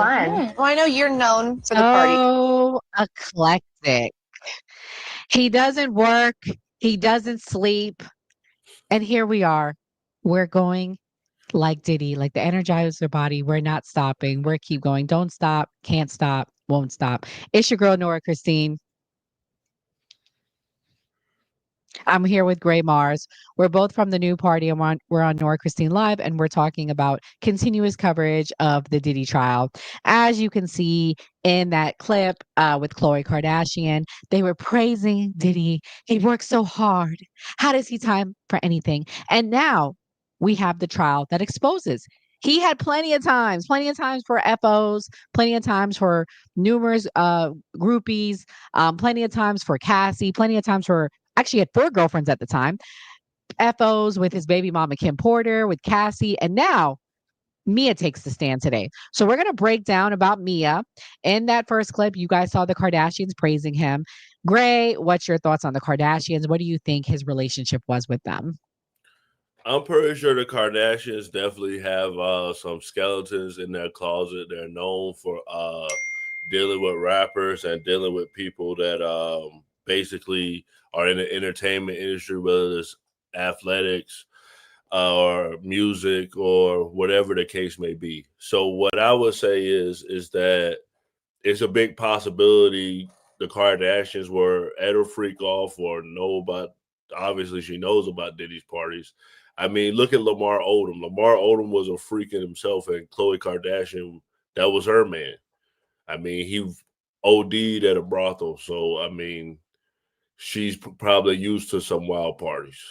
fun. Well, I know you're known for the party. So eclectic. He doesn't work, he doesn't sleep. And here we are. We're going like Diddy, like the Energizer body. We're not stopping. We're keep going. Don't stop, can't stop, won't stop. It's your girl, Nora Christine. I'm here with Gray Mars. We're both from the new party and we're on Nora Christine Live and we're talking about continuous coverage of the Diddy trial. As you can see in that clip with Khloe Kardashian, they were praising Diddy. He works so hard. How does he time for anything? And now we have the trial that exposes. He had plenty of times for FOs, plenty of times for numerous groupies, plenty of times for Cassie, plenty of times for actually had 4 girlfriends at the time. FOs with his baby mama, Kim Porter, with Cassie. And now Mia takes the stand today. So we're going to break down about Mia. In that first clip, you guys saw the Kardashians praising him. Gray, what's your thoughts on the Kardashians? What do you think his relationship was with them? I'm pretty sure the Kardashians definitely have some skeletons in their closet. They're known for dealing with rappers and dealing with people that basically are in the entertainment industry, whether it's athletics or music or whatever the case may be. So what I would say is that it's a big possibility the Kardashians were at a freak off or know about. Obviously, she knows about Diddy's parties. I mean, look at Lamar Odom. Lamar Odom was a freak in himself, and Khloe Kardashian, that was her man. I mean, he OD'd at a brothel. So, I mean, she's probably used to some wild parties.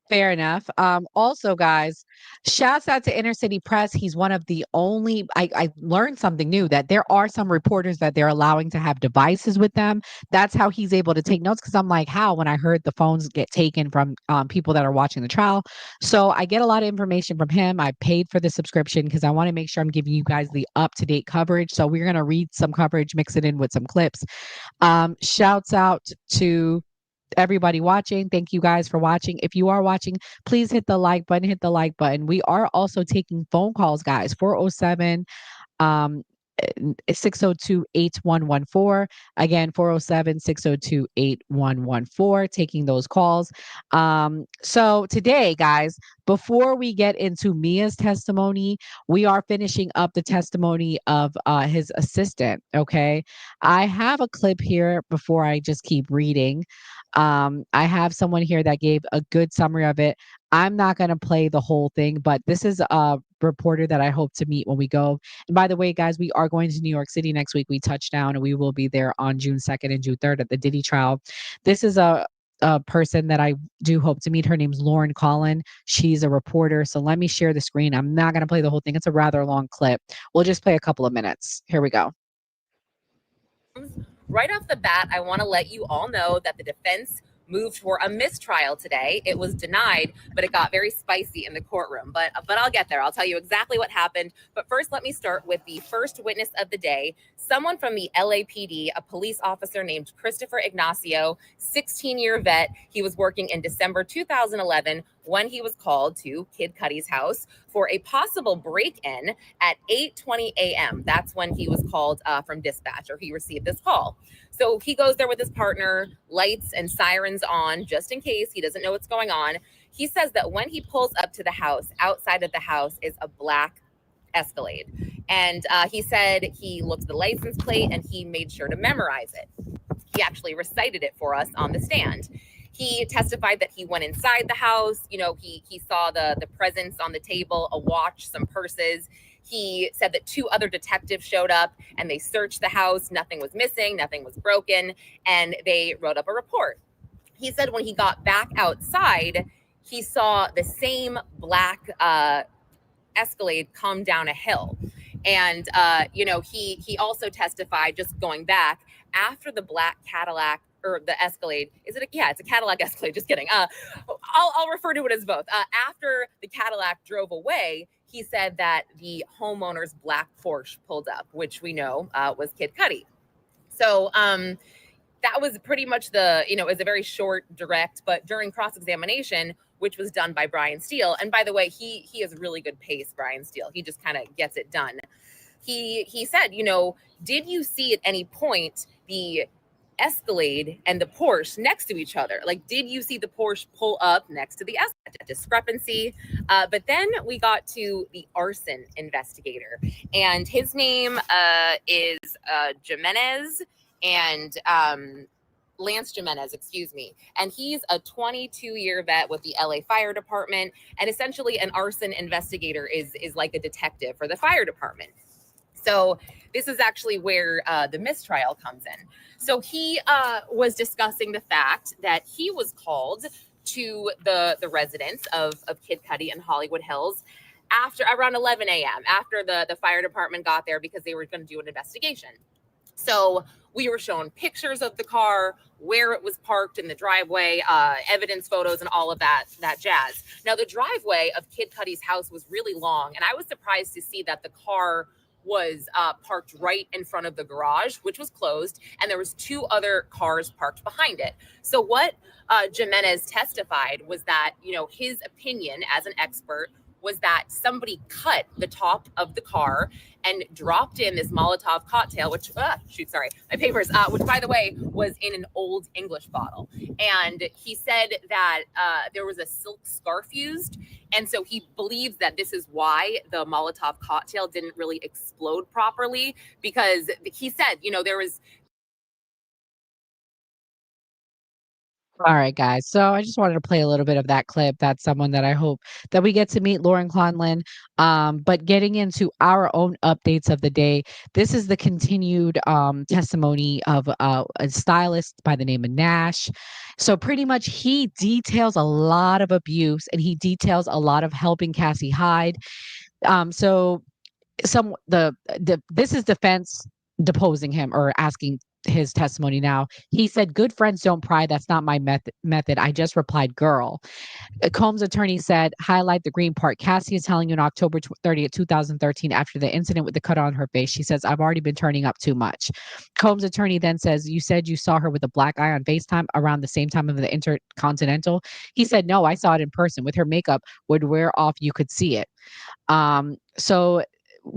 Fair enough. Also, guys, shouts out to Inner City Press. He's one of the only, I learned something new that there are some reporters that they're allowing to have devices with them. That's how he's able to take notes. Cause I'm like, how when I heard the phones get taken from people that are watching the trial. So I get a lot of information from him. I paid for the subscription because I want to make sure I'm giving you guys the up to date coverage. So we're going to read some coverage, mix it in with some clips. Shouts out to everybody watching. Thank you guys for watching. If you are watching, please hit the like button, hit the like button. We are also taking phone calls, guys. 407 um 602-8114. Again, 407-602-8114, taking those calls. So today, guys, before we get into Mia's testimony, we are finishing up the testimony of his assistant. Okay. I have a clip here before I just keep reading. I have someone here that gave a good summary of it. I'm not going to play the whole thing, but this is a reporter that I hope to meet when we go. And by the way, guys, we are going to New York City next week. We touch down and we will be there on June 2nd and June 3rd at the Diddy trial. This is a person that I do hope to meet. Her name's Lauren Collin. She's a reporter. So let me share the screen. I'm not going to play the whole thing. It's a rather long clip. We'll just play a couple of minutes. Here we go. Right off the bat, I want to let you all know that the defense moved for a mistrial today. It was denied, but it got very spicy in the courtroom. But I'll get there. I'll tell you exactly what happened. But first, let me start with the first witness of the day, someone from the LAPD, a police officer named Christopher Ignacio, 16-year vet. He was working in December 2011 when he was called to Kid Cudi's house for a possible break-in at 8:20 a.m. That's when he was called from dispatch, or he received this call. So he goes there with his partner, lights and sirens on, just in case he doesn't know what's going on. He says that when he pulls up to the house, outside of the house is a black Escalade. And he said he looked at the license plate and he made sure to memorize it. He actually recited it for us on the stand. He testified that he went inside the house. You know, he saw the presents on the table, a watch, some purses. He said that 2 other detectives showed up and they searched the house. Nothing was missing, nothing was broken, and they wrote up a report. He said when he got back outside, he saw the same black Escalade come down a hill. And, he also testified, just going back, after the black Cadillac or the Escalade, it's a Cadillac Escalade, just kidding. I'll refer to it as both. After the Cadillac drove away, he said that the homeowner's black Porsche pulled up, which we know was Kid Cudi. So that was pretty much it was a very short, direct, but during cross-examination, which was done by Brian Steele. And by the way, he has really good pace, Brian Steele. He just kind of gets it done. he said, did you see at any point the Escalade and the Porsche next to each other? Like, did you see the Porsche pull up next to the Escalade? A discrepancy. But then we got to the arson investigator, and his name is Jimenez, and Lance Jimenez, excuse me. And he's a 22-year vet with the LA Fire Department. And essentially an arson investigator is like a detective for the fire department. So this is actually where the mistrial comes in. So he was discussing the fact that he was called to the residence of Kid Cudi in Hollywood Hills after around 11 a.m. after the fire department got there because they were going to do an investigation. So we were shown pictures of the car, where it was parked in the driveway, evidence photos, and all of that jazz. Now, the driveway of Kid Cudi's house was really long, and I was surprised to see that the car was parked right in front of the garage, which was closed, and there was 2 other cars parked behind it. So what Jimenez testified was that, his opinion as an expert was that somebody cut the top of the car and dropped in this Molotov cocktail, which, my papers, which, by the way, was in an old English bottle. And he said that there was a silk scarf used. And so he believes that this is why the Molotov cocktail didn't really explode properly, because he said, there was. All right, guys. So I just wanted to play a little bit of that clip. That's someone that I hope that we get to meet, Lauren Conlon. But getting into our own updates of the day, this is the continued testimony of a stylist by the name of Nash. So pretty much he details a lot of abuse and he details a lot of helping Cassie hide. This is defense deposing him or asking his testimony now. He said, "Good friends don't pry. That's not my method. I just replied, girl." Combs' attorney said, highlight the green part. Cassie is telling you on October 30th, 2013, after the incident with the cut on her face. She says, "I've already been turning up too much." Combs' attorney then says, "You said you saw her with a black eye on FaceTime around the same time of the Intercontinental." He said, "No, I saw it in person. With her makeup would wear off. You could see it." So,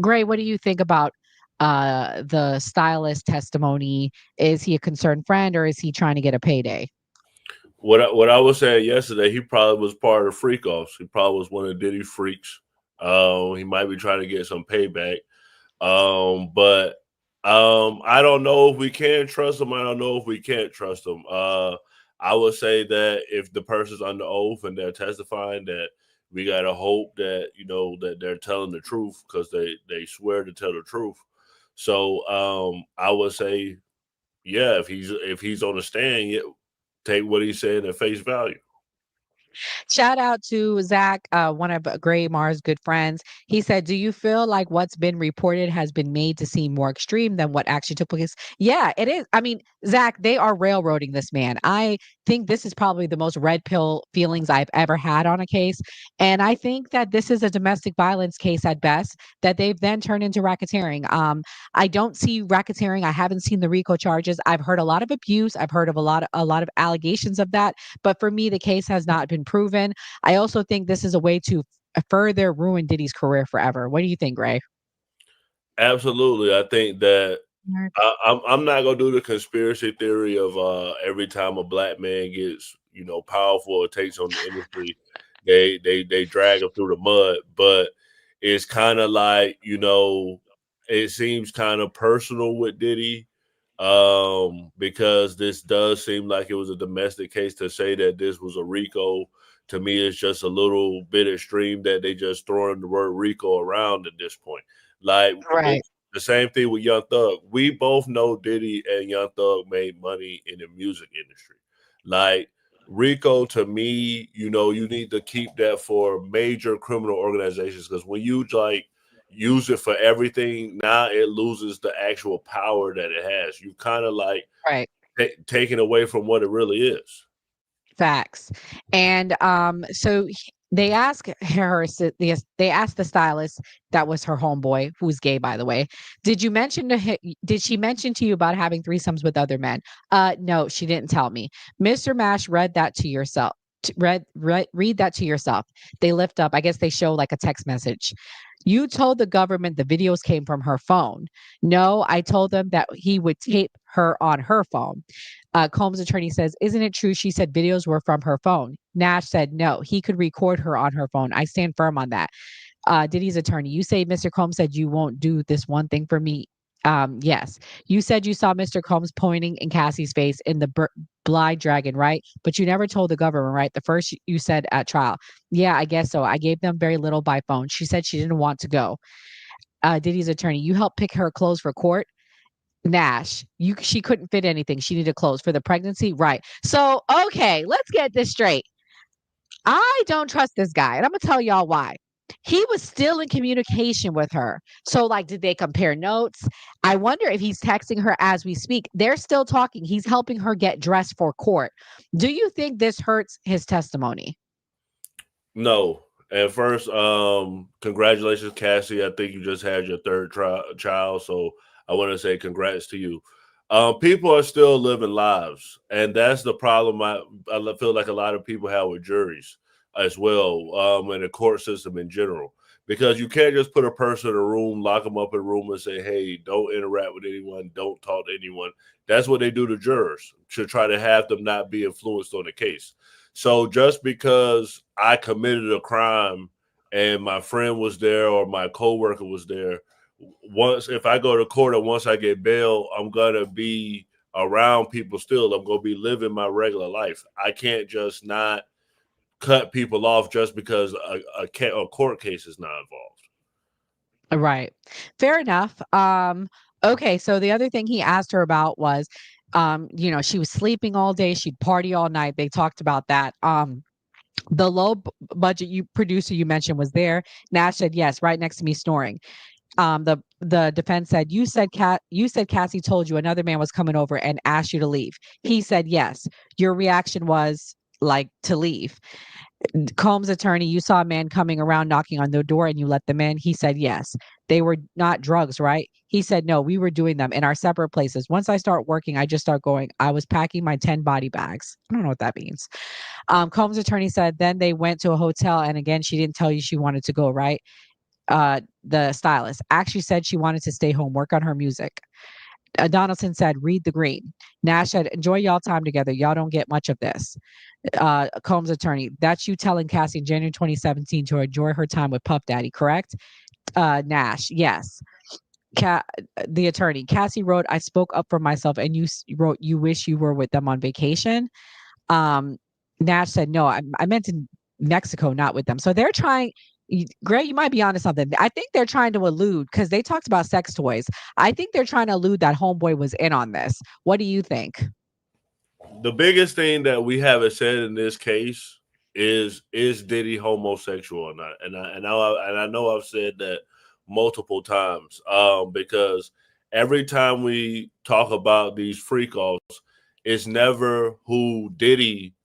Gray, what do you think about the stylist testimony? Is he a concerned friend or is he trying to get a payday? What I was saying yesterday, he probably was part of freak offs. He probably was one of Diddy freaks. He might be trying to get some payback. But I don't know if we can trust him. I don't know if we can't trust him. I would say that if the person's under oath and they're testifying, that we gotta hope that that they're telling the truth, because they swear to tell the truth. So I would say, yeah, if he's on the stand, take what he's saying at face value. Shout out to Zach, one of Gray Mar's good friends. He said, "Do you feel like what's been reported has been made to seem more extreme than what actually took place?" Yeah, it is. I mean, Zach, they are railroading this man. I think this is probably the most red pill feelings I've ever had on a case. And I think that this is a domestic violence case at best that they've then turned into racketeering. I don't see racketeering. I haven't seen the RICO charges. I've heard a lot of abuse. I've heard of a lot of allegations of that. But for me, the case has not been proven. I also think this is a way to further ruin Diddy's career forever. What do you think, Gray? Absolutely. I think that I'm not gonna do the conspiracy theory of every time a black man gets powerful or takes on the industry, they drag him through the mud. But it's kind of like it seems kind of personal with Diddy, because this does seem like it was a domestic case. To say that this was a RICO, to me, it's just a little bit extreme that they just throwing the word RICO around at this point. Like, Right. the same thing with Young Thug. We both know Diddy and Young Thug made money in the music industry. Like, RICO, to me, you need to keep that for major criminal organizations, because when you use it for everything, now it loses the actual power that it has. You kind of Right. taking away from what it really is. Facts. And so they asked her, they asked the stylist, that was her homeboy, who's gay, by the way. Did she mention to you about having threesomes with other men? No, she didn't tell me. Mr. Mash read that to read that to yourself. They lift up, I guess they show like a text message. You told the government the videos came from her phone. No, I told them that he would tape her on her phone. Combs' attorney says, isn't it true she said videos were from her phone? Nash said, no, he could record her on her phone. I stand firm on that. Diddy's attorney, you say Mr. Combs said you won't do this one thing for me. Yes. You said you saw Mr. Combs pointing in Cassie's face in the blind dragon, right? But you never told the government, right? The first you said at trial. Yeah, I guess so. I gave them very little by phone. She said she didn't want to go. Diddy's attorney, you helped pick her clothes for court. Nash, she couldn't fit anything. She needed clothes for the pregnancy, right? So, okay, let's get this straight. I don't trust this guy, and I'm gonna tell y'all why. He was still in communication with her. So, like, did they compare notes? I wonder if he's texting her as we speak. They're still talking. He's helping her get dressed for court. Do you think this hurts his testimony? No. And first, congratulations, Cassie. I think you just had your third child, so I want to say congrats to you. People are still living lives, and that's the problem I feel like a lot of people have with juries as well, and the court system in general. Because you can't just put a person in a room, lock them up in a room, and say, hey, don't interact with anyone, don't talk to anyone. That's what they do to jurors, to try to have them not be influenced on the case. So just because I committed a crime and my friend was there or my coworker was there, if I go to court and once I get bail, I'm gonna be around people still. I'm gonna be living my regular life. I can't just not cut people off just because a court case is not involved. Right. Fair enough. Okay, so the other thing he asked her about was she was sleeping all day, she'd party all night. They talked about that. The low budget producer you mentioned was there. Nash said yes, right next to me snoring. The defense said, you said Cassie told you another man was coming over and asked you to leave. He said yes. Your reaction was like to leave. Combs' attorney, you saw a man coming around knocking on the door and you let them in. He said yes. They were not drugs, right? He said no, we were doing them in our separate places. Once I start working, I just start going. I was packing my 10 body bags. I don't know what that means. Combs' attorney said then they went to a hotel, and again, she didn't tell you she wanted to go, right? The stylist actually said she wanted to stay home, work on her music. Donaldson said, read the green. Nash said, enjoy y'all time together. Y'all don't get much of this. Combs' attorney, that's you telling Cassie in January 2017 to enjoy her time with Puff Daddy, correct? Nash, yes. The attorney, Cassie wrote, I spoke up for myself, and you wrote, you wish you were with them on vacation. Nash said, no, I meant in Mexico, not with them. So they're trying. Greg, you might be onto something. I think they're trying to allude, because they talked about sex toys. I think they're trying to allude that homeboy was in on this. What do you think? The biggest thing that we haven't said in this case is Diddy homosexual or not? And I know I've said that multiple times, because every time we talk about these freak offs, it's never who Diddy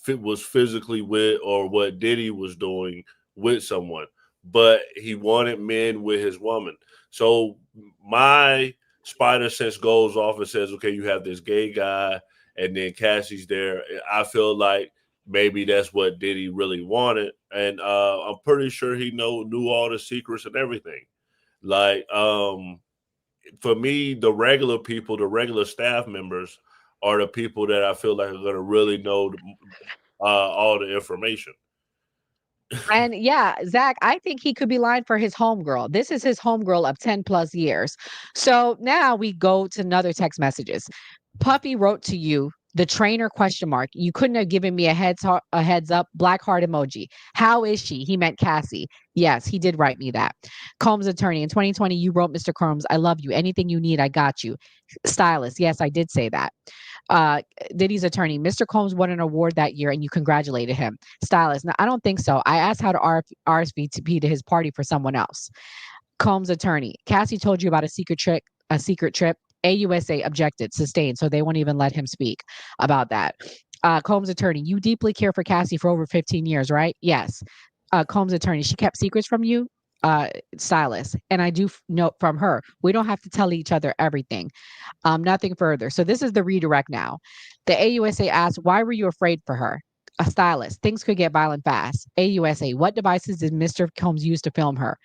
was physically with or what Diddy was doing with someone, but he wanted men with his woman. So my spider sense goes off and says, okay, you have this gay guy and then Cassie's there. I feel like maybe that's what Diddy really wanted. And I'm pretty sure he knew all the secrets and everything. Like, for me, the regular people, the regular staff members are the people that I feel like are going to really know all the information. And yeah, Zach, I think he could be lying for his homegirl. This is his homegirl of 10 plus years. So now we go to another text messages. Puppy wrote to you, the trainer ? You couldn't have given me a heads up, black heart emoji. How is she? He meant Cassie. Yes, he did write me that. Combs' attorney, in 2020, you wrote, Mr. Combs, I love you. Anything you need, I got you. Stylist, yes, I did say that. Diddy's attorney, Mr. Combs won an award that year and you congratulated him. Stylist, no, I don't think so. I asked how to RSVP to his party for someone else. Combs' attorney, Cassie told you about a secret trip. AUSA objected, sustained, so they won't even let him speak about that. Combs' attorney, you deeply care for Cassie for over 15 years, right? Yes. Combs' attorney, she kept secrets from you? Stylist, and I do know from her, we don't have to tell each other everything. Nothing further. So this is the redirect now. The AUSA asked, why were you afraid for her? A stylist. Things could get violent fast. AUSA. What devices did Mr. Combs use to film her?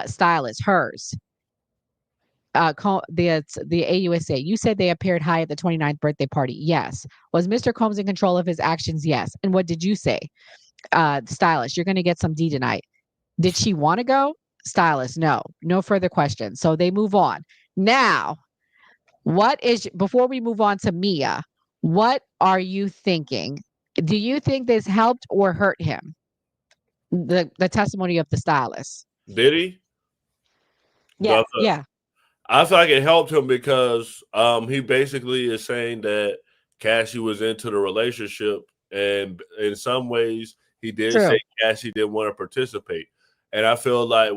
Stylist. Hers. The AUSA. You said they appeared high at the 29th birthday party. Yes. Was Mr. Combs in control of his actions? Yes. And what did you say? Stylist. You're going to get some D tonight. Did she want to go? Stylist. No. No further questions. So they move on. Now, before we move on to Mia, what are you thinking? Do you think this helped or hurt him? The testimony of the stylist. Did he? Yeah, yeah. I feel like it helped him because he basically is saying that Cassie was into the relationship, and in some ways he did say Cassie didn't want to participate. And I feel like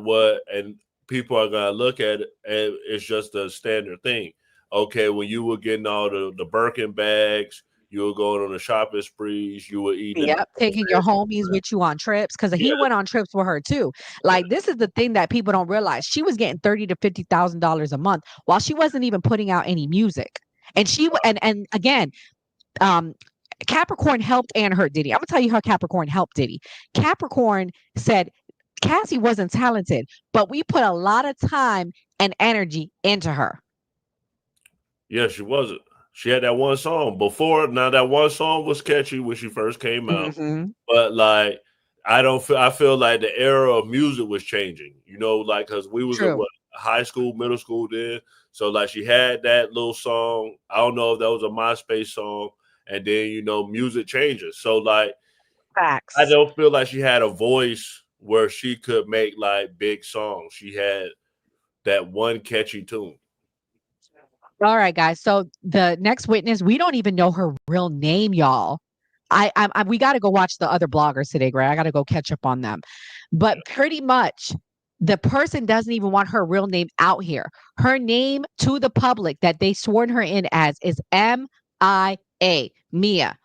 people are gonna look at it, and it's just a standard thing. Okay, when you were getting all the Birkin bags, you were going on the shopping sprees, you were eating. Yep, taking your homies with you on trips, because he went on trips with her too. Like, this is the thing that people don't realize. She was getting $30,000 to $50,000 a month while she wasn't even putting out any music. And and again, Capricorn helped and hurt Diddy. I'm gonna tell you how Capricorn helped Diddy. Capricorn said Cassie wasn't talented, but we put a lot of time and energy into her. Yeah, she wasn't. She had that one song before. Now that one song was catchy when she first came out, but like I feel like the era of music was changing. Like because we was in high school, middle school then. So like she had that little song. I don't know if that was a MySpace song, and then music changes. So like, facts. I don't feel like she had a voice where she could make like big songs. She had that one catchy tune. All right, guys. So the next witness, we don't even know her real name, y'all. We got to go watch the other bloggers today, Greg. I got to go catch up on them. But pretty much, the person doesn't even want her real name out here. Her name to the public that they sworn her in as is M.I.A. Mia.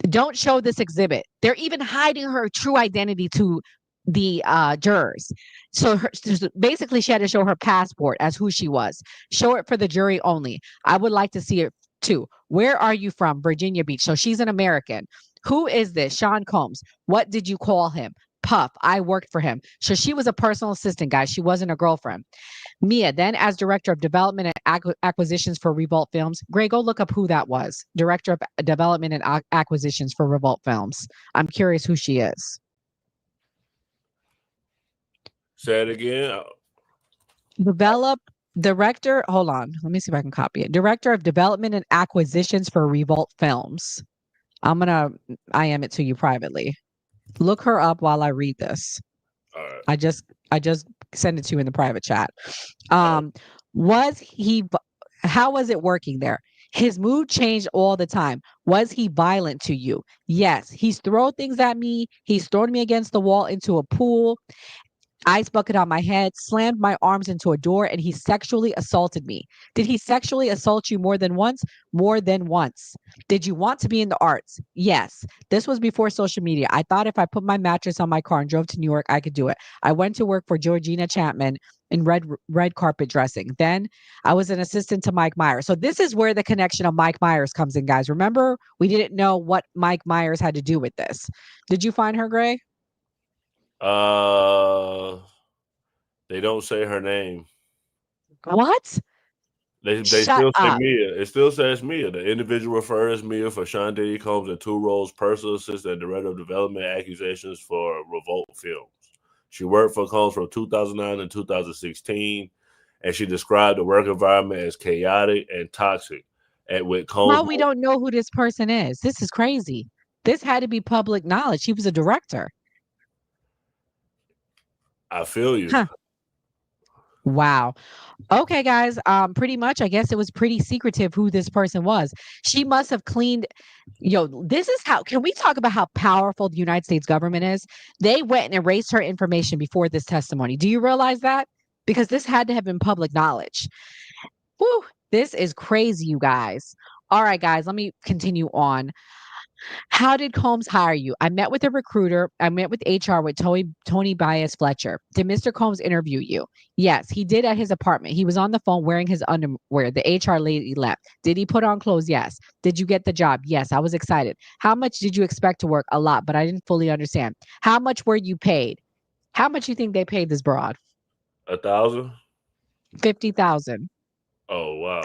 Don't show this exhibit. They're even hiding her true identity to the jurors. So basically she had to show her passport as who she was. Show it for the jury only. I would like to see it too. Where are you from? Virginia Beach. So she's an American. Who is this? Sean Combs. What did you call him? Puff. I worked for him. So she was a personal assistant, guys. She wasn't a girlfriend. Mia, then as director of development and acquisitions for Revolt Films. Gray, go look up who that was. Director of development and acquisitions for Revolt Films. I'm curious who she is. Say it again. Director, hold on. Let me see if I can copy it. Director of Development and Acquisitions for Revolt Films. I'm going to IM it to you privately. Look her up while I read this. All right. I just sent it to you in the private chat. How was it working there? His mood changed all the time. Was he violent to you? Yes. He's thrown things at me. He's thrown me against the wall into a pool. Ice bucket on my head, slammed my arms into a door, and he sexually assaulted me. Did he sexually assault you more than once? More than once. Did you want to be in the arts? Yes. This was before social media. I thought if I put my mattress on my car and drove to New York, I could do it. I went to work for Georgina Chapman in red carpet dressing. Then I was an assistant to Mike Myers. So this is where the connection of Mike Myers comes in, guys. Remember, we didn't know what Mike Myers had to do with this. Did you find her, Gray? They don't say her name. What? They still say Mia. It still says Mia. The individual refers Mia for Sean Diddy Combs in two roles: personal assistant and director of development accusations for Revolt Films. She worked for Combs from 2009 and 2016, and she described the work environment as chaotic and toxic. And with Combs, well, we don't know who this person is. This is crazy. This had to be public knowledge. She was a director. I feel you. Huh. Wow. Okay, guys. Pretty much, I guess it was pretty secretive who this person was. She must have cleaned. This is how. Can we talk about how powerful the United States government is? They went and erased her information before this testimony. Do you realize that? Because this had to have been public knowledge. Whew, this is crazy, you guys. All right, guys. Let me continue on. How did Combs hire you? I met with a recruiter. I met with HR with Tony Bias Fletcher. Did Mr. Combs interview you? Yes, he did at his apartment. He was on the phone wearing his underwear. The HR lady left. Did he put on clothes? Yes. Did you get the job? Yes, I was excited. How much did you expect to work? A lot, but I didn't fully understand. How much were you paid? How much you think they paid this broad? 1,000. 50,000. Oh wow.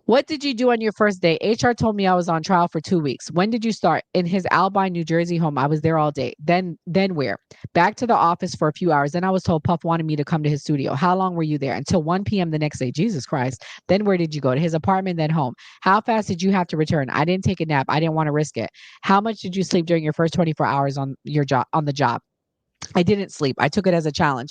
What did you do on your first day? HR told me I was on trial for 2 weeks. When did you start? In his Albine, New Jersey home. I was there all day. Then where? Back to the office for a few hours. Then I was told Puff wanted me to come to his studio. How long were you there? Until 1 p.m. the next day. Jesus Christ. Then where did you go? To his apartment, then home. How fast did you have to return? I didn't take a nap. I didn't want to risk it. How much did you sleep during your first 24 hours on your job on the job? I didn't sleep. I took it as a challenge.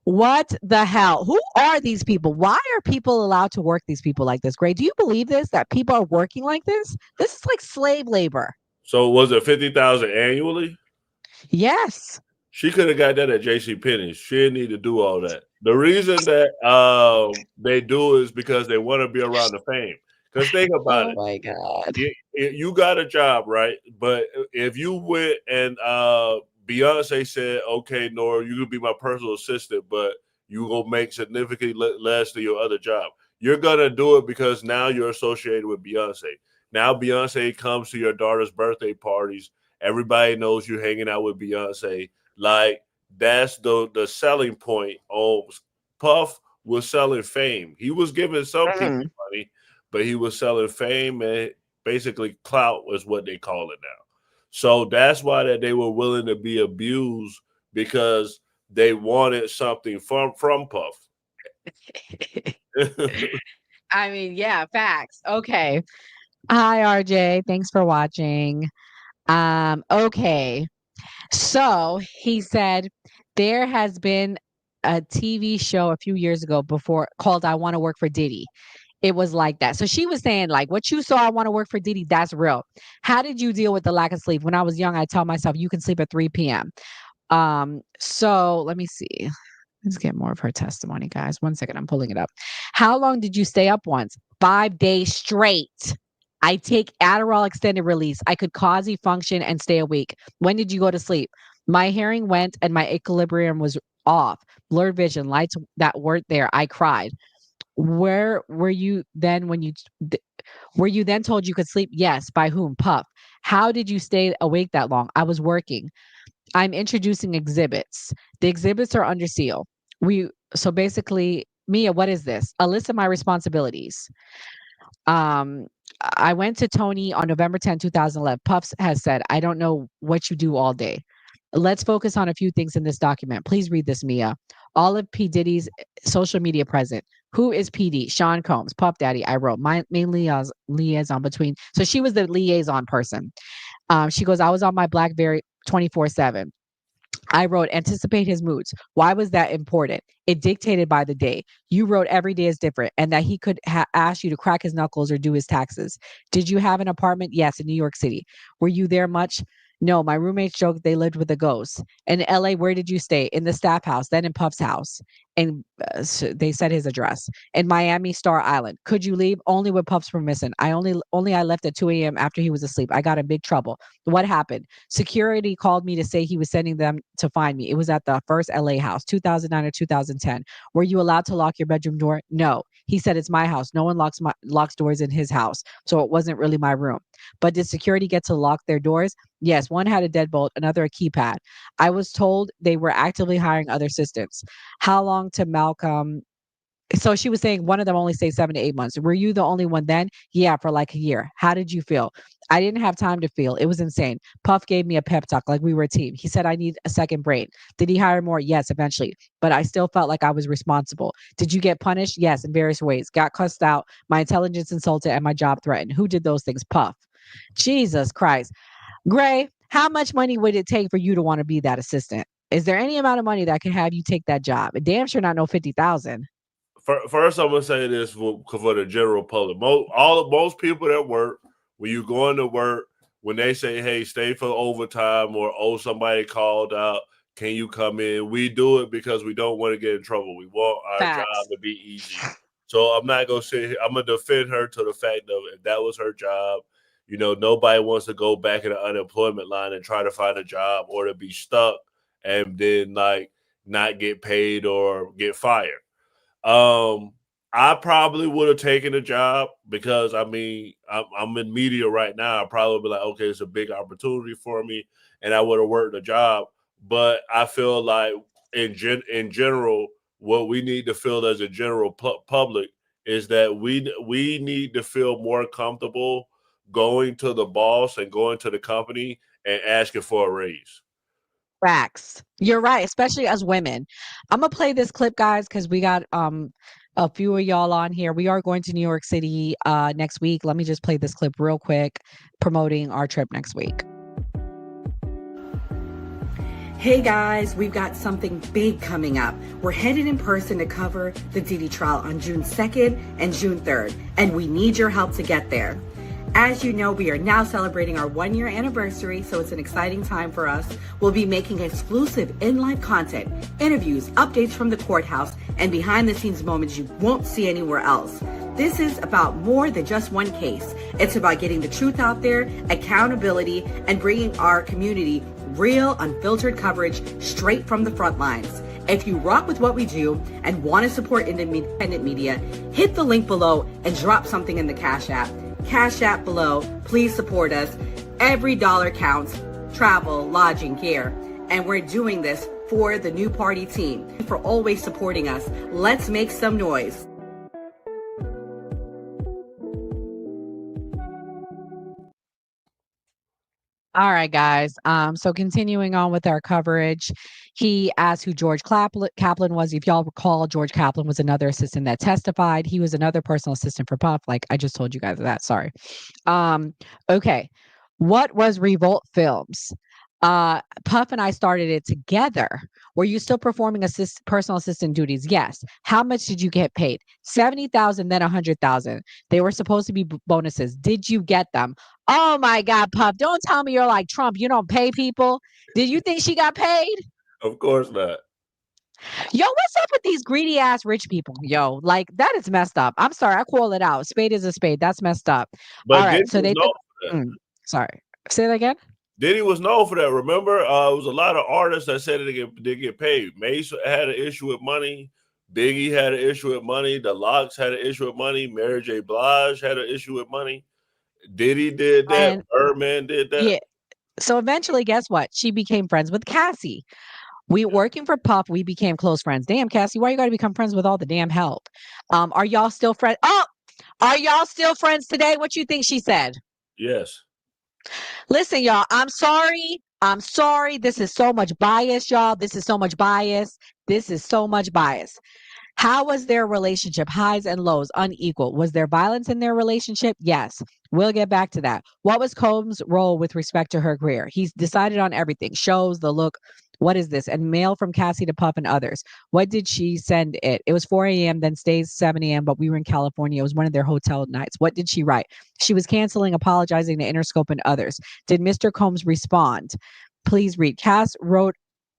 What the hell? Who are these people? Why are people allowed to work these people like this? Gray, do you believe this? That people are working like this? This is like slave labor. So was it 50,000 annually? Yes. She could have got that at J.C. Penney's. She didn't need to do all that. The reason that they do is because they want to be around the fame. Because think about Oh it. my God. You got a job, right? But if you went and Beyonce said, okay, Nora, you could be my personal assistant, but you will make significantly less than your other job. You're going to do it because now you're associated with Beyonce. Now Beyonce comes to your daughter's birthday parties. Everybody knows you're hanging out with Beyonce. Like, that's the selling point. Oh, Puff was selling fame. He was giving some people money, but he was selling fame, and basically clout is what they call it now. So that's why that they were willing to be abused, because they wanted something from Puff. I mean, yeah, facts. Okay. Hi, RJ. Thanks for watching. Okay. So he said there has been a TV show a few years ago before called I Want to Work for Diddy. It was like that. So she was saying, like, what you saw, I want to work for Diddy, that's real. How did you deal with the lack of sleep? When I was young, I tell myself you can sleep at 3 p.m. So let me see. Let's get more of her testimony, guys. 1 second, I'm pulling it up. How long did you stay up once? 5 days straight. I take Adderall extended release. I could quasi function and stay awake. When did you go to sleep? My hearing went and my equilibrium was off. Blurred vision, lights that weren't there. I cried. Where were you then when were you then told you could sleep? Yes. By whom? Puff. How did you stay awake that long? I was working. I'm introducing exhibits. The exhibits are under seal. So basically, Mia, what is this? A list of my responsibilities. Um, I went to Tony on November 10, 2011. Puffs has said, I don't know what you do all day. Let's focus on a few things in this document. Please read this, Mia. All of P. Diddy's social media present. Who is PD? Sean Combs, Puff Daddy. I wrote my main liaison between. So she was the liaison person. She goes, I was on my BlackBerry 24/7. I wrote, anticipate his moods. Why was that important? It dictated by the day. You wrote every day is different and that he could ask you to crack his knuckles or do his taxes. Did you have an apartment? Yes, in New York City. Were you there much? No, my roommates joked they lived with a ghost. In LA, where did you stay? In the staff house, then in Puff's house. And so they said his address. In Miami, Star Island. Could you leave? Only when Puffs were missing. I left at 2 a.m. after he was asleep. I got in big trouble. What happened? Security called me to say he was sending them to find me. It was at the first LA house, 2009 or 2010. Were you allowed to lock your bedroom door? No. He said it's my house. No one locks doors in his house. So it wasn't really my room. But did security get to lock their doors? Yes, one had a deadbolt, another a keypad. I was told they were actively hiring other assistants. How long to Malcolm? So she was saying one of them only stayed 7 to 8 months. Were you the only one then? Yeah, for like a year. How did you feel? I didn't have time to feel. It was insane. Puff gave me a pep talk like we were a team. He said I need a second brain. Did he hire more? Yes, eventually. But I still felt like I was responsible. Did you get punished? Yes, in various ways. Got cussed out, my intelligence insulted, and my job threatened. Who did those things? Puff. Jesus Christ. Gray, how much money would it take for you to want to be that assistant? Is there any amount of money that can have you take that job? Damn sure not no 50,000. First, I'm gonna say this for the general public. Most people that work, when you go into work, when they say, "Hey, stay for overtime," or "Oh, somebody called out, can you come in?" We do it because we don't want to get in trouble. We want our Facts. job to be easy. So I'm not gonna say I'm gonna defend her to the fact of if that was her job, You know, nobody wants to go back in the unemployment line and try to find a job or to be stuck and then like not get paid or get fired. I probably would have taken a job because I mean I'm in media right now. I'd probably be like, okay, it's a big opportunity for me, and I would have worked a job. But I feel like in general, what we need to feel as a general public is that we need to feel more comfortable going to the boss and going to the company and asking for a raise. Facts. You're right, especially as women. I'm gonna play this clip, guys, because we got a few of y'all on here. We are going to New York City next week. Let me just play this clip real quick, promoting our trip next week. Hey guys, we've got something big coming up. We're headed in person to cover the Diddy trial on June 2nd and June 3rd, and we need your help to get there. As you know, we are now celebrating our 1-year anniversary, so it's an exciting time for us. We'll be making exclusive in-life content, interviews, updates from the courthouse, and behind-the-scenes moments you won't see anywhere else. This is about more than just one case. It's about getting the truth out there, accountability, and bringing our community real, unfiltered coverage straight from the front lines. If you rock with what we do and want to support independent media, hit the link below and drop something in the Cash App. Cash App below. Please support us. Every dollar counts. Travel, lodging, care. And we're doing this for the new party team. For always supporting us. Let's make some noise. All right, guys. So continuing on with our coverage, he asked who George Kaplan was. If y'all recall, George Kaplan was another assistant that testified. He was another personal assistant for Puff. Like I just told you guys that. Sorry. Okay. What was Revolt Films? Puff and I started it together. Were you still performing personal assistant duties? Yes. How much did you get paid? 70,000, then 100,000. They were supposed to be bonuses. Did you get them? Oh my God, Puff! Don't tell me you're like Trump. You don't pay people. Did you think she got paid? Of course not. Yo, what's up with these greedy ass rich people? Yo, like that is messed up. I'm sorry, I call it out. Spade is a spade. That's messed up. But All right, Diddy so was they known took. for that. Sorry, say that again. Diddy was known for that. Remember, it was a lot of artists that said they get paid. Mace had an issue with money. Biggie had an issue with money. The Lox had an issue with money. Mary J. Blige had an issue with money. Diddy did that. And Birdman did that. yeah, so eventually, guess what? She became friends with Cassie. We working for Puff, we became close friends. Damn, Cassie, why you gotta become friends with all the damn help? Are y'all still friends? Oh, are y'all still friends today? What you think she said? Yes. Listen, y'all, I'm sorry. I'm sorry. This is so much bias, y'all. This is so much bias. This is so much bias. How was their relationship? Highs and lows, unequal. Was there violence in their relationship? Yes. We'll get back to that. What was Combs' role with respect to her career? He's decided on everything. Shows, the look. What is this? And mail from Cassie to Puff and others. What did she send it? It was 4 a.m., then stays 7 a.m., but we were in California. It was one of their hotel nights. What did she write? She was canceling, apologizing to Interscope and others. Did Mr. Combs respond? Please read. Cass wrote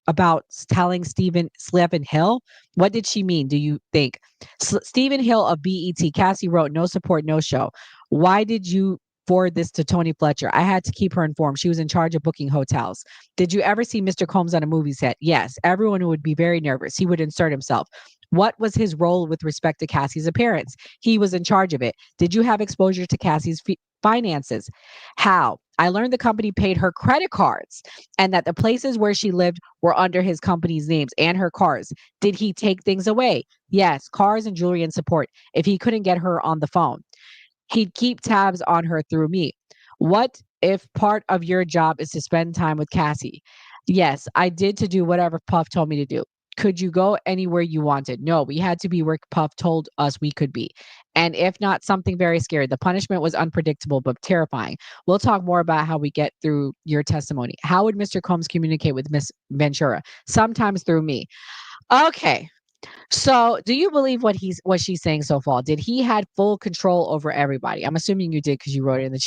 about telling Stephen Hill. What did she mean, do you think? Stephen Hill of BET. Cassie wrote, no support, no show. Why did you forward this to Tony Fletcher? I had to keep her informed. She was in charge of booking hotels. Did you ever see Mr. Combs on a movie set? Yes. Everyone would be very nervous. He would insert himself. What was his role with respect to Cassie's appearance? He was in charge of it. Did you have exposure to Cassie's finances? How? I learned the company paid her credit cards and that the places where she lived were under his company's names and her cars. Did he take things away? Yes, cars and jewelry and support if he couldn't get her on the phone. He'd keep tabs on her through me. What if part of your job is to spend time with Cassie? Yes, I did to do whatever Puff told me to do. Could you go anywhere you wanted? No, we had to be where Puff told us we could be. And if not, something very scary. The punishment was unpredictable but terrifying. We'll talk more about how we get through your testimony. How would Mr. Combs communicate with Miss Ventura? Sometimes through me. Okay. So, do you believe what she's saying so far? Did he had full control over everybody? I'm assuming you did because you wrote it in the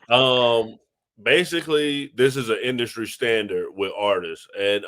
chat. Basically, this is an industry standard with artists, and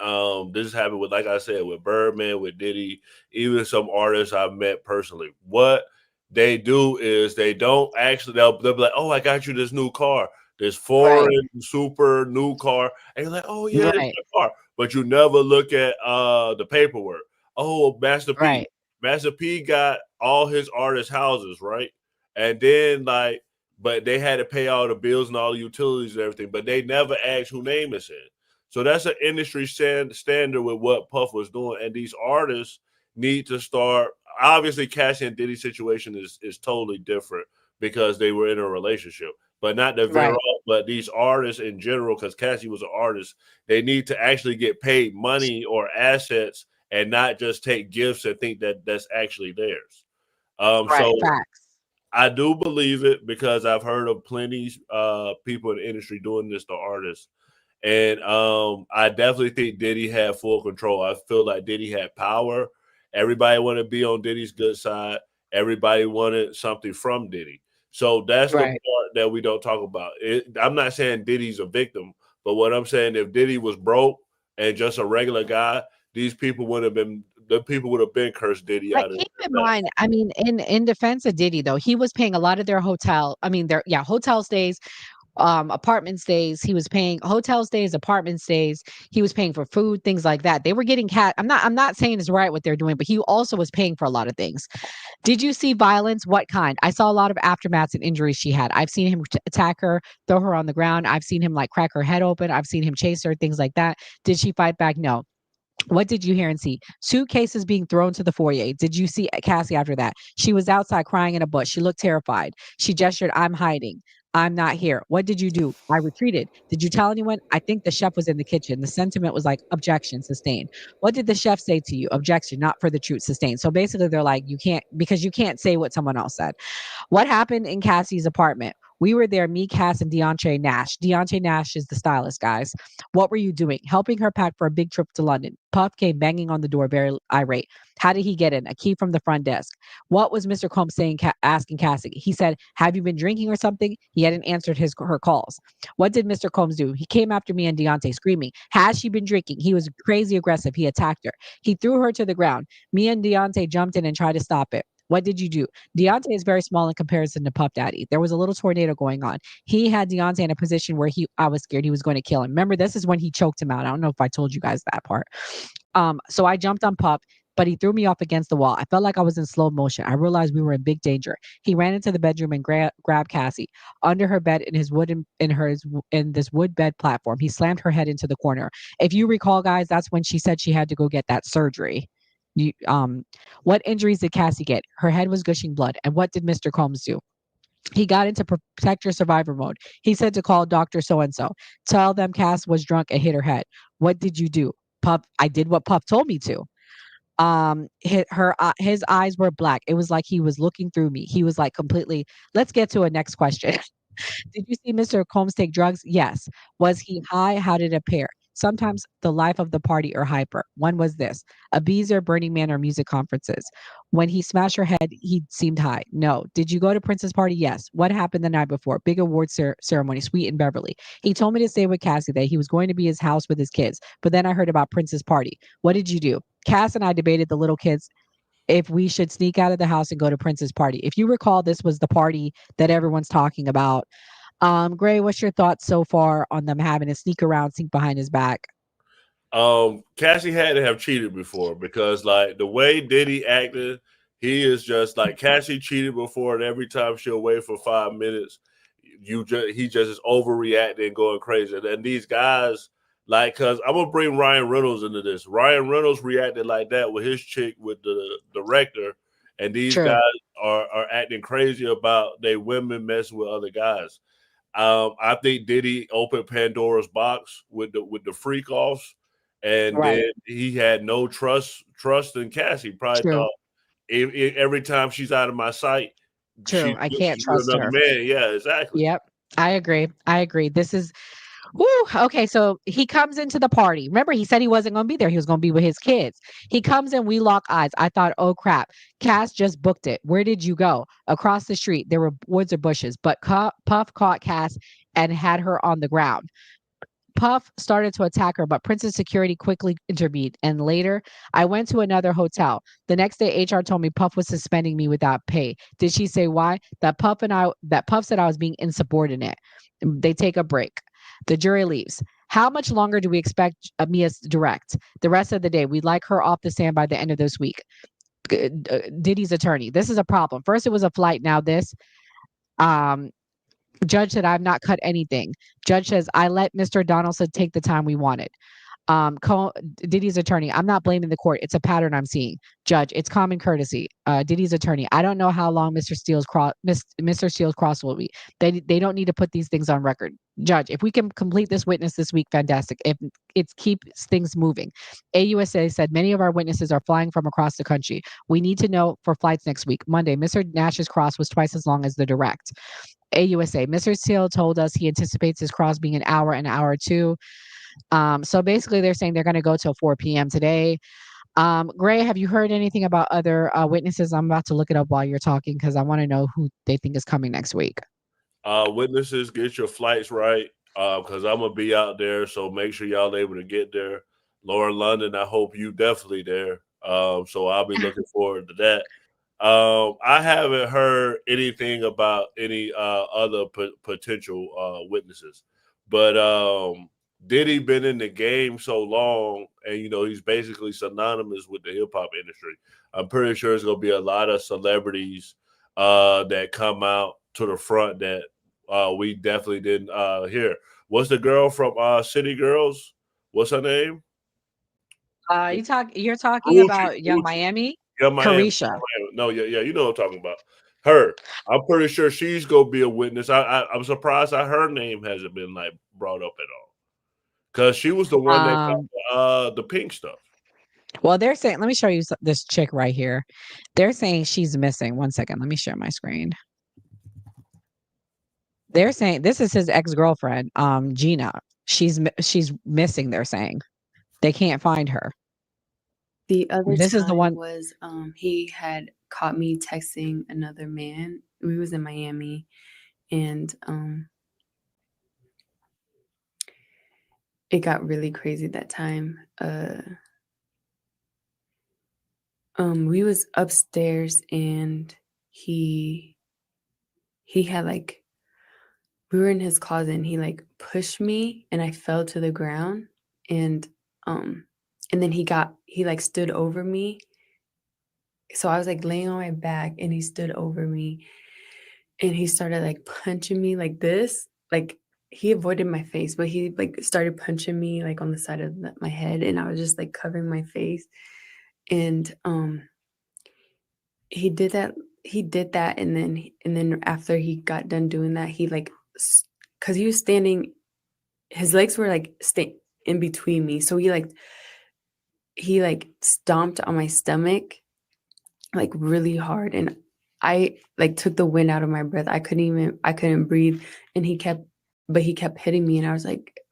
this has happened with, like I said, with Birdman, with Diddy, even some artists I've met personally. What they do is they don't actually they'll be like, oh, I got you this new car, this Right. foreign super new car, and you're like, oh yeah, it's Right. my car, but you never look at the paperwork. Oh, Right. Master P got all his artist houses, right? And then like, but they had to pay all the bills and all the utilities and everything, but they never asked who name is in. So that's an industry standard with what Puff was doing, and these artists need to start. Obviously, Cassie and Diddy situation is totally different because they were in a relationship, but not the Vera. Right. But these artists in general, because Cassie was an artist, they need to actually get paid money or assets and not just take gifts and think that that's actually theirs. Right. So Facts. I do believe it because I've heard of plenty people in the industry doing this to artists. And I definitely think Diddy had full control. I feel like Diddy had power. Everybody wanted to be on Diddy's good side. Everybody wanted something from Diddy. So that's the Right. part that we don't talk about. I'm not saying Diddy's a victim, but what I'm saying, if Diddy was broke and just a regular guy, these people would have been the people would have been cursed Diddy But out of keep in their back. mind, I mean, in defense of Diddy though, he was paying a lot of their hotel stays, apartment stays. He was paying hotel stays, apartment stays. He was paying for food, things like that. They were getting cat. I'm not saying it's right what they're doing, but he also was paying for a lot of things. Did you see violence? What kind? I saw a lot of aftermaths and injuries she had. I've seen him attack her, throw her on the ground. I've seen him like crack her head open. I've seen him chase her, things like that. Did she fight back? No. What did you hear and see? Suitcases being thrown to the foyer. Did you see Cassie after that? She was outside crying in a bush. She looked terrified. She gestured, I'm hiding. I'm not here. What did you do? I retreated. Did you tell anyone? I think the chef was in the kitchen. The sentiment was like, objection, sustained. What did the chef say to you? Objection, not for the truth, sustained. So basically, they're like, you can't, because you can't say what someone else said. What happened in Cassie's apartment? We were there, me, Cass, and Deontay Nash. Deontay Nash is the stylist, guys. What were you doing? Helping her pack for a big trip to London. Puff came banging on the door, very irate. How did he get in? A key from the front desk. What was Mr. Combs saying, asking Cassie? He said, have you been drinking or something? He hadn't answered her calls. What did Mr. Combs do? He came after me and Deontay, screaming, has she been drinking? He was crazy aggressive. He attacked her. He threw her to the ground. Me and Deontay jumped in and tried to stop it. What did you do? Deontay is very small in comparison to Puff Daddy. There was a little tornado going on. He had Deontay in a position where I was scared he was going to kill him. Remember, this is when he choked him out. I don't know if I told you guys that part. So I jumped on Puff, but he threw me off against the wall. I felt like I was in slow motion. I realized we were in big danger. He ran into the bedroom and grabbed Cassie under her bed in his in this wood bed platform. He slammed her head into the corner. If you recall, guys, that's when she said she had to go get that surgery. You, what injuries did Cassie get? Her head was gushing blood. And what did Mr. Combs do? He got into protector survivor mode. He said to call Dr. So and so. Tell them Cass was drunk and hit her head. What did you do? Puff, I did what Puff told me to. His eyes were black. It was like he was looking through me. He was like completely. Let's get to a next question. Did you see Mr. Combs take drugs? Yes. Was he high? How did it appear? Sometimes the life of the party or hyper. One was this: Ibiza, Burning Man, or music conferences. When he smashed her head, he seemed high. No. Did you go to Prince's party? Yes. What happened the night before? Big award ceremony, suite in Beverly. He told me to stay with Cassie, that he was going to be his house with his kids. But then I heard about Prince's party. What did you do? Cass and I debated the little kids if we should sneak out of the house and go to Prince's party. If you recall, this was the party that everyone's talking about. Gray, what's your thoughts so far on them having to sneak around, sneak behind his back? Cassie had to have cheated before because like the way Diddy acted, he is just like Cassie cheated before, and every time she'll wait for 5 minutes, he just is overreacting, going crazy. And these guys, like, cause I'm gonna bring Ryan Reynolds into this. Ryan Reynolds reacted like that with his chick with the director, and these True. guys are acting crazy about they women messing with other guys. I think Diddy opened Pandora's box with the freak offs, and Right. then he had no trust in Cassie. Probably True. thought if every time she's out of my sight, True. I can't she's with trust another her. man. Yeah, exactly. Yep. I agree. I agree. This is whoo. Okay, so he comes into the party. Remember, he said he wasn't going to be there. He was going to be with his kids. He comes in. We lock eyes. I thought, oh crap, Cass just booked it. Where did you go? Across the street. There were woods or bushes, but Puff caught Cass and had her on the ground. Puff started to attack her, but Prince's security quickly intervened. And later, I went to another hotel. The next day, HR told me Puff was suspending me without pay. Did she say why? That Puff said I was being insubordinate. They take a break. The jury leaves. How much longer do we expect Mia's direct? The rest of the day. We'd like her off the stand by the end of this week. Diddy's attorney. This is a problem. First, it was a flight. Now this. Judge said, I've not cut anything. Judge says, I let Mr. Donaldson take the time we wanted. Diddy's attorney, I'm not blaming the court. It's a pattern I'm seeing. Judge, it's common courtesy. Diddy's attorney, I don't know how long Mr. Steele's cross will be. They don't need to put these things on record. Judge, if we can complete this witness this week, fantastic. If it keeps things moving. AUSA said many of our witnesses are flying from across the country. We need to know for flights next week. Monday, Mr. Nash's cross was twice as long as the direct. AUSA, Mr. Steele told us he anticipates his cross being an hour two. So basically they're saying they're going to go till 4 p.m. today. Gray, have you heard anything about other witnesses? I'm about to look it up while you're talking because I want to know who they think is coming next week. Witnesses, get your flights right because I'm going to be out there. So make sure y'all able to get there. Laura London, I hope you definitely there. So I'll be looking forward to that. I haven't heard anything about any other potential witnesses, but Diddy been in the game so long, and he's basically synonymous with the hip hop industry. I'm pretty sure there's gonna be a lot of celebrities that come out to the front that we definitely didn't hear. What's the girl from City Girls? What's her name? You're talking about Young Miami? Yeah, Miami. Carisha. No, yeah, you know what I'm talking about. Her. I'm pretty sure she's gonna be a witness. I'm surprised that her name hasn't been brought up at all. Because she was the one that got the pink stuff. Well, they're saying, let me show you this chick right here. They're saying she's missing. 1 second. Let me share my screen. They're saying this is his ex-girlfriend, Gina. She's missing, they're saying. They can't find her. The other This time is the one was he had caught me texting another man. We was in Miami, and it got really crazy that time. We was upstairs, and he had we were in his closet, and he pushed me, and I fell to the ground, and then he stood over me. So I was laying on my back, and he stood over me, and he started punching me like this. He avoided my face, but he started punching me on the side of my head, and I was just covering my face. And he did that, and then after he got done doing that, he because he was standing, his legs were in between me, so he stomped on my stomach really hard, and I took the wind out of my breath. I couldn't breathe, and he kept hitting me, and I was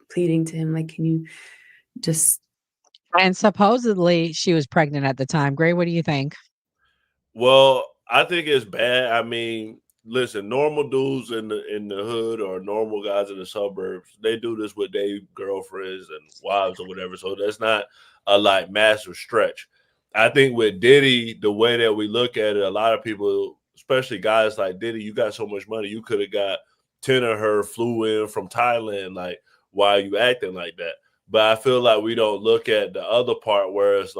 pleading to him, can you just. And supposedly she was pregnant at the time. Gray, what do you think? Well, I think it's bad. I mean, listen, normal dudes in the hood or normal guys in the suburbs, they do this with their girlfriends and wives or whatever. So that's not a massive stretch. I think with Diddy, the way that we look at it, a lot of people, especially guys like Diddy, you got so much money, you could have got 10 of her flew in from Thailand. Why are you acting like that? But I feel like we don't look at the other part where it's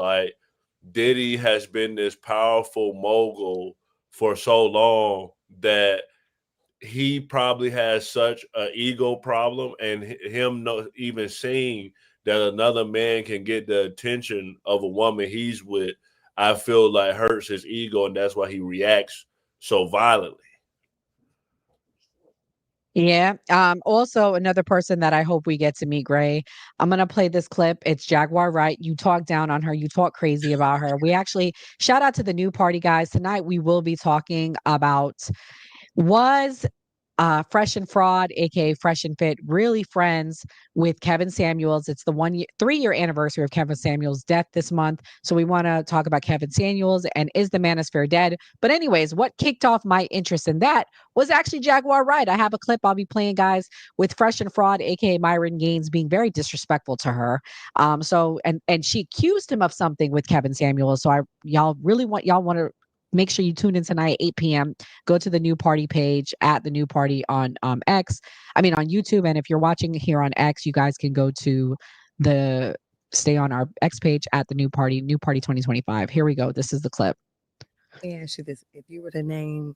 Diddy has been this powerful mogul for so long that he probably has such an ego problem, and him not even seeing that another man can get the attention of a woman he's with, I feel hurts his ego, and that's why he reacts so violently. Yeah. Also, another person that I hope we get to meet, Gray. I'm going to play this clip. It's Jaguar Wright. You talk down on her. You talk crazy about her. We actually, shout out to the new party guys. Tonight, we will be talking about, was Fresh and Fraud, aka Fresh and Fit, really friends with Kevin Samuels. It's the 3-year anniversary of Kevin Samuels' death this month. So we want to talk about Kevin Samuels and Is the Manosphere Dead? But anyways, what kicked off my interest in that was actually Jaguar Wright. I have a clip I'll be playing, guys, with Fresh and Fraud, aka Myron Gaines, being very disrespectful to her. And she accused him of something with Kevin Samuels. So y'all want to make sure you tune in tonight, 8 p.m. Go to the New Party page at the New Party on on YouTube. And if you're watching here on X, you guys can go to stay on our X page at the New Party 2025. Here we go. This is the clip. Let me ask you this. If you were to name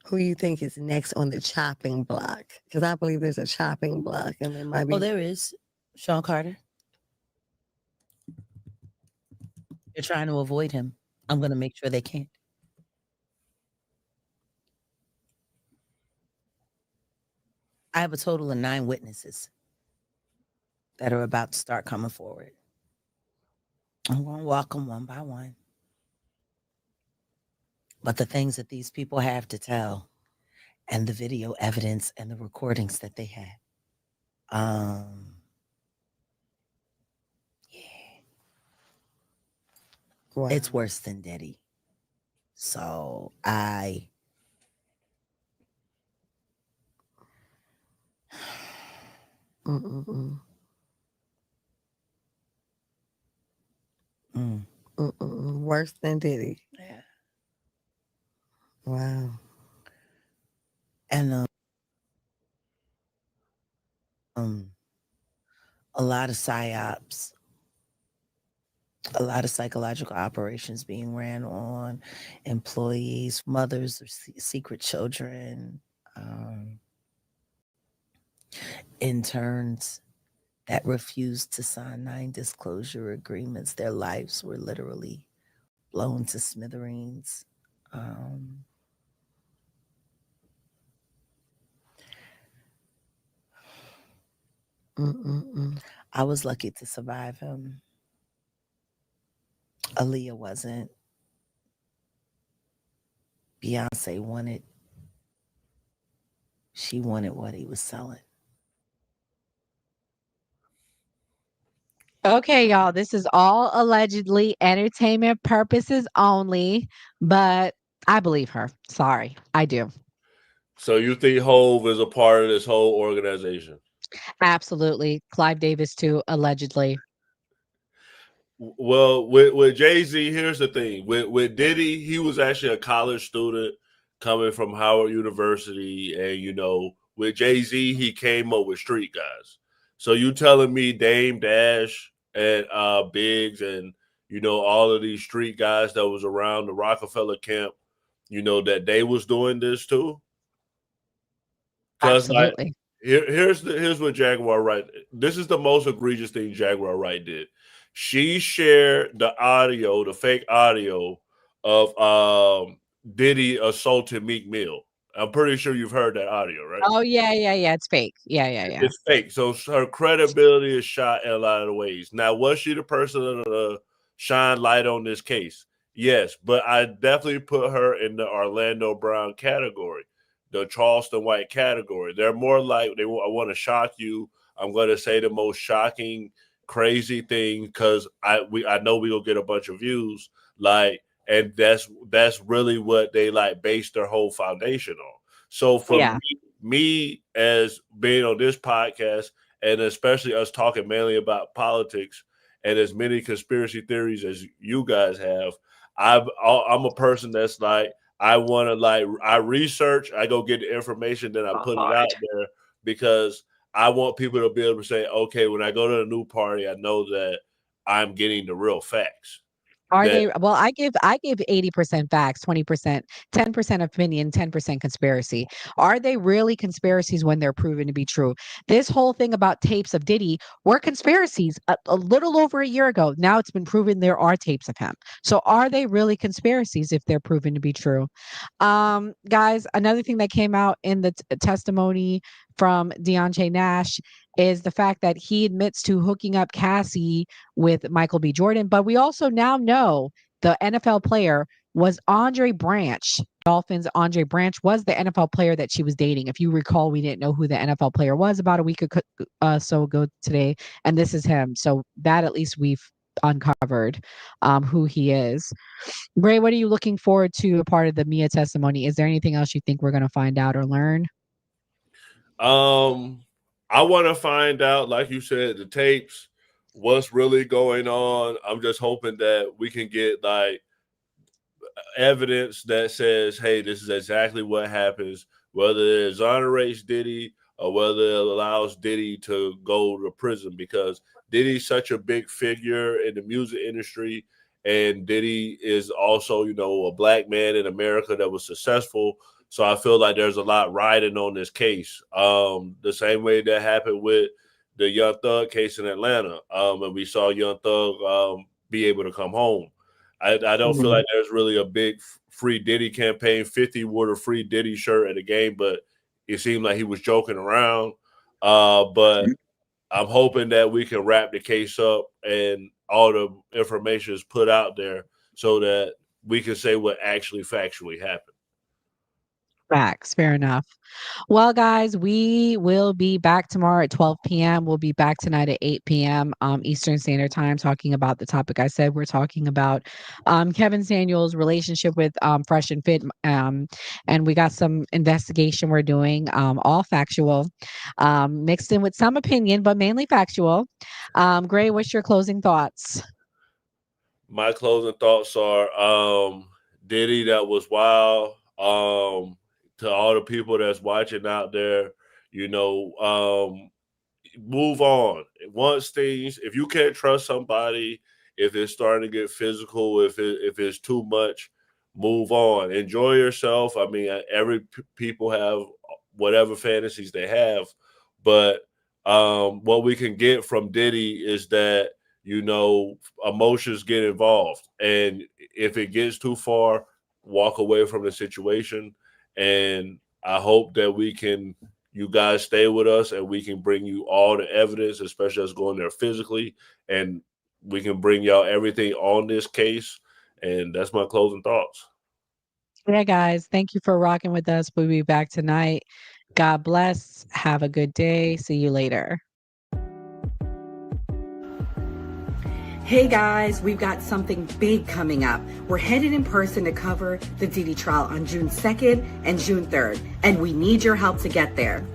who you think is next on the chopping block, because I believe there's a chopping block and there might be. Oh, there is. Sean Carter. They're trying to avoid him. I'm going to make sure they can't. I have a total of 9 witnesses that are about to start coming forward. I'm going to walk them one by one. But the things that these people have to tell and the video evidence and the recordings that they have. Wow. It's worse than Diddy. So Worse than Diddy. Yeah. Wow. And a lot of psyops, a lot of psychological operations being ran on employees, mothers, or secret children, interns that refused to sign 9 disclosure agreements. Their lives were literally blown to smithereens. I was lucky to survive him. Aaliyah wasn't. Beyonce wanted. She wanted what he was selling. Okay, y'all, this is all allegedly entertainment purposes only, but I believe her. Sorry, I do. So you think Hove is a part of this whole organization? Absolutely. Clive Davis too, allegedly. Well, with Jay-Z, here's the thing. With Diddy, he was actually a college student coming from Howard University. And, with Jay-Z, he came up with Street Guys. So you telling me Dame Dash and Biggs and, all of these street guys that was around the Rockefeller camp, that they was doing this too? Absolutely. Here's what Jaguar Wright. This is the most egregious thing Jaguar Wright did. She shared the audio, the fake audio of Diddy assaulting Meek Mill. I'm pretty sure you've heard that audio, right? Oh yeah. It's fake. Yeah. It's fake. So her credibility is shot in a lot of ways. Now, was she the person to shine light on this case? Yes, but I definitely put her in the Orlando Brown category, the Charleston White category. They're more like I want to shock you. I'm going to say the most shocking, crazy thing because I know we will get a bunch of views. And that's really what they base their whole foundation on. So for me as being on this podcast, and especially us talking mainly about politics and as many conspiracy theories as you guys have, I'm a person that's I want to I research, I go get the information, then I put it out there because I want people to be able to say, okay, when I go to the New Party, I know that I'm getting the real facts. Well, I give 80% facts, 20%, 10% opinion, 10% conspiracy. Are they really conspiracies when they're proven to be true? This whole thing about tapes of Diddy were conspiracies a little over a year ago. Now it's been proven there are tapes of him. So are they really conspiracies if they're proven to be true? Guys, another thing that came out in the testimony from Deontay Nash is the fact that he admits to hooking up Cassie with Michael B. Jordan. But we also now know the NFL player was Andre Branch, Dolphins' Andre Branch was the NFL player that she was dating. If you recall, we didn't know who the NFL player was about a week so ago today, and this is him. So that at least we've uncovered who he is. Gray, what are you looking forward to a part of the Mia testimony? Is there anything else you think we're going to find out or learn? I want to find out, like you said, the tapes, what's really going on. I'm just hoping that we can get like evidence that says, hey, this is exactly what happens, whether it exonerates Diddy or whether it allows Diddy to go to prison, because Diddy's such a big figure in the music industry. And Diddy is also, you know, a black man in America that was successful. So I feel like there's a lot riding on this case. The same way that happened with the Young Thug case in Atlanta. And we saw Young Thug be able to come home. I don't feel like there's really a big free Diddy campaign. 50 wore a free Diddy shirt at the game, but it seemed like he was joking around. But I'm hoping that we can wrap the case up and all the information is put out there so that we can say what actually factually happened. Facts. Fair enough. Well, guys, we will be back tomorrow at 12 p.m. We'll be back tonight at 8 p.m. Eastern Standard Time talking about the topic I said. We're talking about Kevin Samuels' relationship with Fresh and Fit. And we got some investigation we're doing, all factual, mixed in with some opinion, but mainly factual. Gray, what's your closing thoughts? My closing thoughts are Diddy, that was wild. To all the people that's watching out there, you know, move on. Once things, if you can't trust somebody, if it's starting to get physical, if it's too much, move on. Enjoy yourself. I mean, people have whatever fantasies they have, but what we can get from Diddy is that, you know, emotions get involved, and if it gets too far, walk away from the situation. And I hope that you guys stay with us and we can bring you all the evidence, especially us going there physically, and we can bring y'all everything on this case. And that's my closing thoughts. Yeah, guys, thank you for rocking with us. We'll be back tonight. God bless. Have a good day. See you later. Hey guys, we've got something big coming up. We're headed in person to cover the Diddy trial on June 2nd and June 3rd, and we need your help to get there.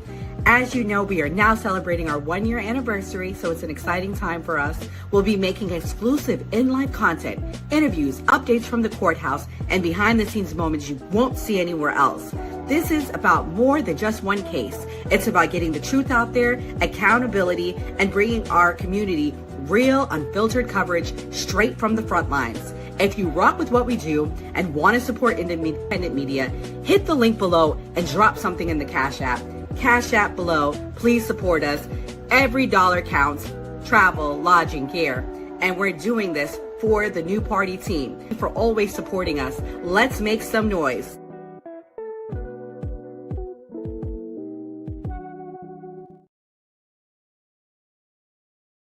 As you know, we are now celebrating our 1-year anniversary, so it's an exciting time for us. We'll be making exclusive in-life content, interviews, updates from the courthouse, and behind-the-scenes moments you won't see anywhere else. This is about more than just one case. It's about getting the truth out there, accountability, and bringing our community real, unfiltered coverage straight from the front lines. If you rock with what we do and want to support independent media, hit the link below and drop something in the Cash App. Cash App below. Please support us. Every dollar counts. Travel, lodging, care. And we're doing this for the new party team. For always supporting us. Let's make some noise.